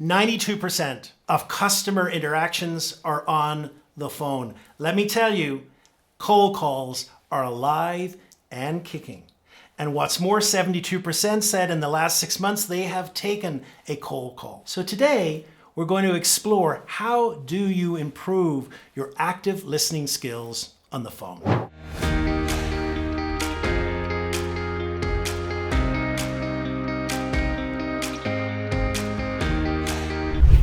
92% of customer interactions are on the phone. Let me tell you, cold calls are alive and kicking. And what's more, 72% said in the last 6 months they have taken a cold call. So today, we're going to explore how do you improve your active listening skills on the phone.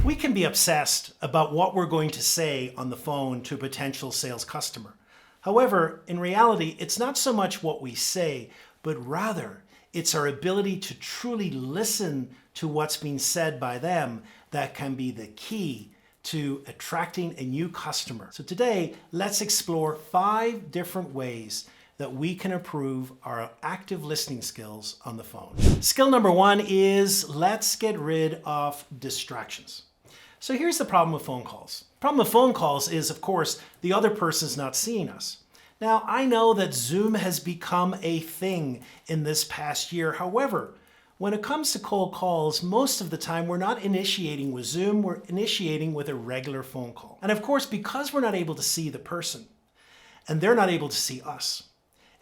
We can be obsessed about what we're going to say on the phone to a potential sales customer. However, in reality, it's not so much what we say, but rather it's our ability to truly listen to what's being said by them that can be the key to attracting a new customer. So today, let's explore 5 different ways that we can improve our active listening skills on the phone. Skill number 1 is let's get rid of distractions. So here's the problem with phone calls. The problem with phone calls is, of course, the other person's not seeing us. Now, I know that Zoom has become a thing in this past year. However, when it comes to cold calls, most of the time we're not initiating with Zoom, we're initiating with a regular phone call. And of course, because we're not able to see the person and they're not able to see us,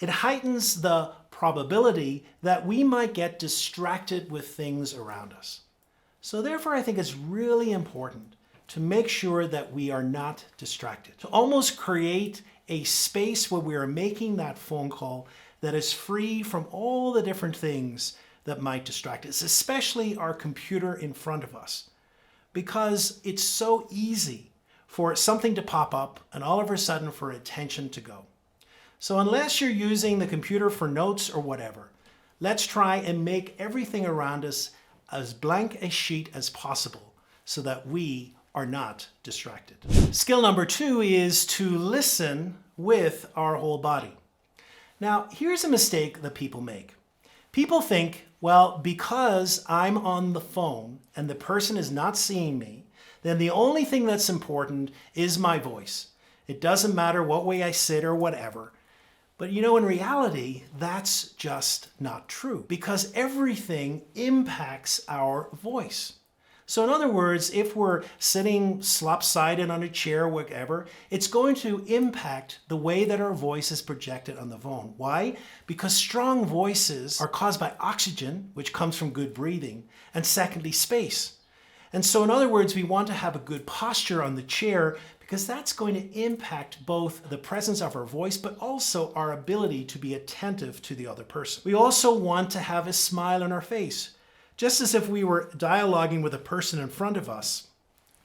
it heightens the probability that we might get distracted with things around us. So therefore, I think it's really important to make sure that we are not distracted, to almost create a space where we are making that phone call that is free from all the different things that might distract us, especially our computer in front of us, because it's so easy for something to pop up and all of a sudden for attention to go. So unless you're using the computer for notes or whatever, let's try and make everything around us as blank a sheet as possible so that we are not distracted. Skill number 2 is to listen with our whole body. Now, here's a mistake that people make. People think, well, because I'm on the phone and the person is not seeing me, then the only thing that's important is my voice. It doesn't matter what way I sit or whatever. But you know, in reality, that's just not true because everything impacts our voice. So in other words, if we're sitting slop-sided on a chair or whatever, it's going to impact the way that our voice is projected on the phone. Why? Because strong voices are caused by oxygen, which comes from good breathing, and secondly, space. And so in other words, we want to have a good posture on the chair because that's going to impact both the presence of our voice, but also our ability to be attentive to the other person. We also want to have a smile on our face. Just as if we were dialoguing with a person in front of us,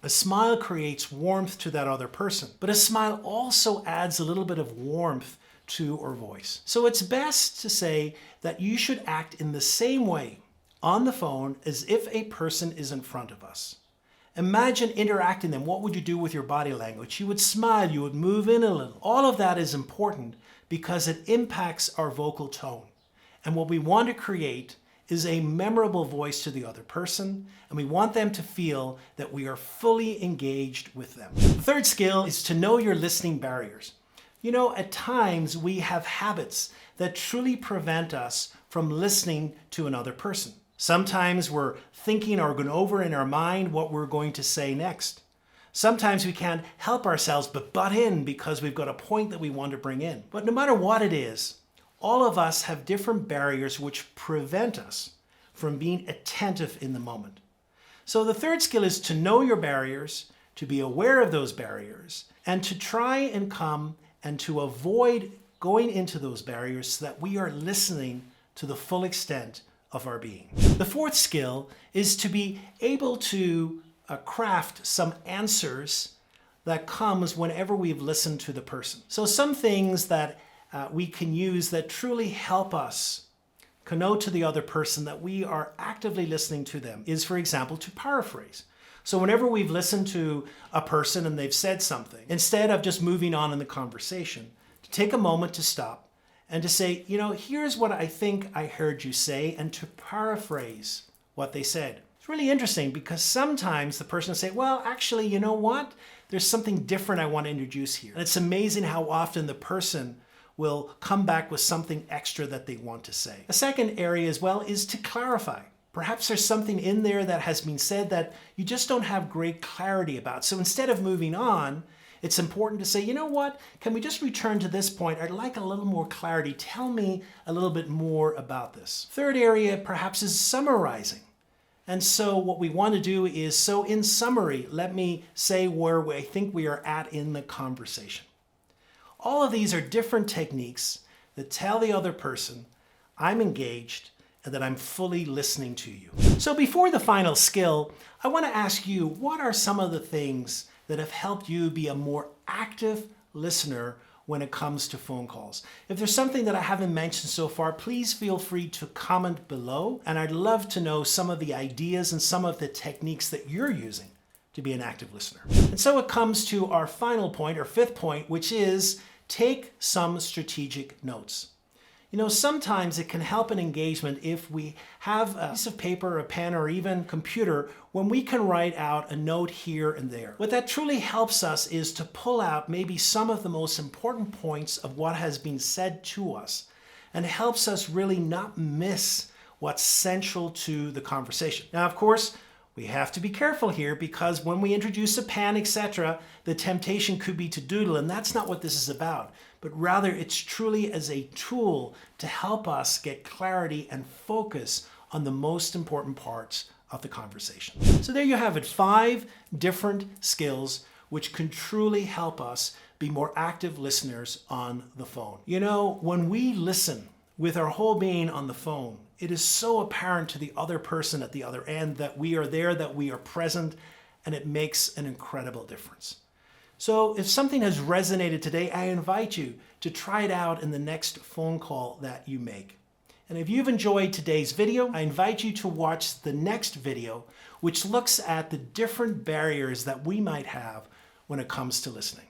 a smile creates warmth to that other person, but a smile also adds a little bit of warmth to our voice. So it's best to say that you should act in the same way on the phone as if a person is in front of us. Imagine interacting them. What would you do with your body language? You would smile, you would move in a little. All of that is important because it impacts our vocal tone. And what we want to create is a memorable voice to the other person, and we want them to feel that we are fully engaged with them. The third skill is to know your listening barriers. You know, at times we have habits that truly prevent us from listening to another person. Sometimes we're thinking or going over in our mind what we're going to say next. Sometimes we can't help ourselves but butt in because we've got a point that we want to bring in. But no matter what it is, all of us have different barriers which prevent us from being attentive in the moment. So the third skill is to know your barriers, to be aware of those barriers, and to try and come and to avoid going into those barriers so that we are listening to the full extent of our being. The fourth skill is to be able to craft some answers that comes whenever we've listened to the person. So some things that we can use that truly help us connote to the other person that we are actively listening to them is, for example, to paraphrase. So whenever we've listened to a person and they've said something, instead of just moving on in the conversation, to take a moment to stop and to say, you know, here's what I think I heard you say, and to paraphrase what they said. It's really interesting because sometimes the person will say, well, actually, you know what? There's something different I want to introduce here. And it's amazing how often the person will come back with something extra that they want to say. A second area as well is to clarify. Perhaps there's something in there that has been said that you just don't have great clarity about. So instead of moving on, it's important to say, you know what, can we just return to this point? I'd like a little more clarity. Tell me a little bit more about this. Third area perhaps is summarizing. And so what we want to do is, so in summary, let me say where I think we are at in the conversation. All of these are different techniques that tell the other person I'm engaged and that I'm fully listening to you. So before the final skill, I want to ask you, what are some of the things that have helped you be a more active listener when it comes to phone calls? If there's something that I haven't mentioned so far, please feel free to comment below, and I'd love to know some of the ideas and some of the techniques that you're using to be an active listener. And so it comes to our final point, or fifth point, which is take some strategic notes. You know, sometimes it can help an engagement if we have a piece of paper, a pen, or even computer when we can write out a note here and there. What that truly helps us is to pull out maybe some of the most important points of what has been said to us, and helps us really not miss what's central to the conversation. Now, of course, we have to be careful here, because when we introduce a pen, etc., the temptation could be to doodle, and that's not what this is about. But rather, it's truly as a tool to help us get clarity and focus on the most important parts of the conversation. So there you have it, 5 different skills which can truly help us be more active listeners on the phone. You know, when we listen with our whole being on the phone, it is so apparent to the other person at the other end that we are there, that we are present, and it makes an incredible difference. So if something has resonated today, I invite you to try it out in the next phone call that you make. And if you've enjoyed today's video, I invite you to watch the next video, which looks at the different barriers that we might have when it comes to listening.